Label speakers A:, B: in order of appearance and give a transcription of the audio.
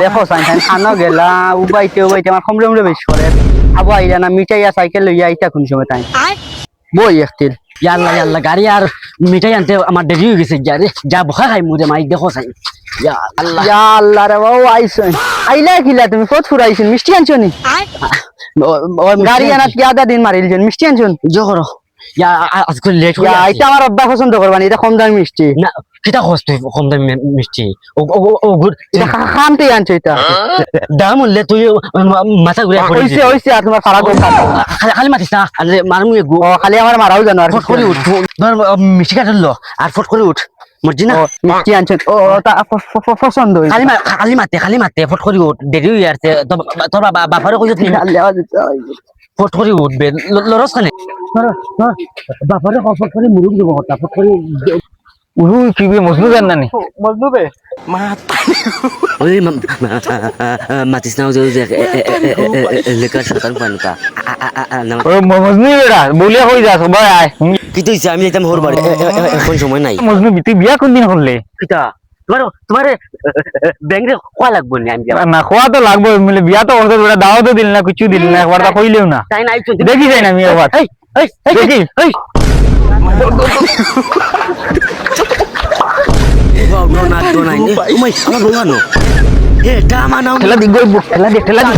A: দেখো সাইন খানো গেলা উবাইতে আমার কমরে কমরে বেশ করে আবু আইলা না মিঠাইয়া সাইকেল লইয়া আইতা কোন সময় তাই বই একটিল
B: ইয়াল্লা ইয়াল্লা গাড়ি আর মিঠাই আনতে আমার দেরি হয়ে গেছে যা বখা খাই মুজে মাইক দেখো সাই ইয়া আল্লাহ
A: ইয়া আল্লাহ রে বাবু আইছন আইলা কিলা তুমি কত ফুরাইছেন মিষ্টি আনছো নি গাড়ি আনা কি আদা দিন মারিলছেন মিষ্টি আনছুন
B: জহর ইয়া আজকে লেট হয়ে
A: ইয়া এটা আমার আব্বা পছন্দ করবানি এটা কম দামি মিষ্টি
B: না কিটা কষ্ট কম দাম মিষ্টি ও গুড
A: এটা খামতে আনছো এটা
B: দাম হলে তুই মাথা ঘুরে
A: হইছে হইছে আর তোমার সারা দোকান
B: খালি মাতিস না আরে মারমু এগু
A: খালি আমার মারাও জানো আর
B: ফট করে উঠ ধর মিষ্টি কাটলো আর ফট করে উঠ মর্জি না
A: মিষ্টি আনছেন ও তা পছন্দ হইছে
B: খালি মাতে ফট করে উঠ দেরি হয়ে আসছে তোর বাপারে কইছ নি ফট করে উঠবে লরস খানে বাপারে ফট করে মুরুক দিব কথা ফট করে
A: উই কি বে মজনু জান নানি মজনু বে
B: ওই মাতিস না যে লেকার শতাং পানুকা
A: ও মজনু বেড়া বলিয়া কই যাস ভাই আয়
B: কি তুই আমি যাইতাম হোর বাড়ি এখন সময় নাই
A: মজনু তুই বিয়া কোন দিন করলে
B: কিটা তোমার ব্যাংকে কোয়া লাগবে না আমি
A: না খোয়া তো লাগবে মিলে বিয়া তো করতে বেড়া দাও তো দিল না কিছু দিল না একবার তা কইলেও না
B: তাই নাই
A: দেখি যাই না আমি একবার
B: এই
A: দেখি
B: এই না নাই ওমাই আমার বলানো এটা মানাও
A: ঠেলা দি গই ঠেলা দি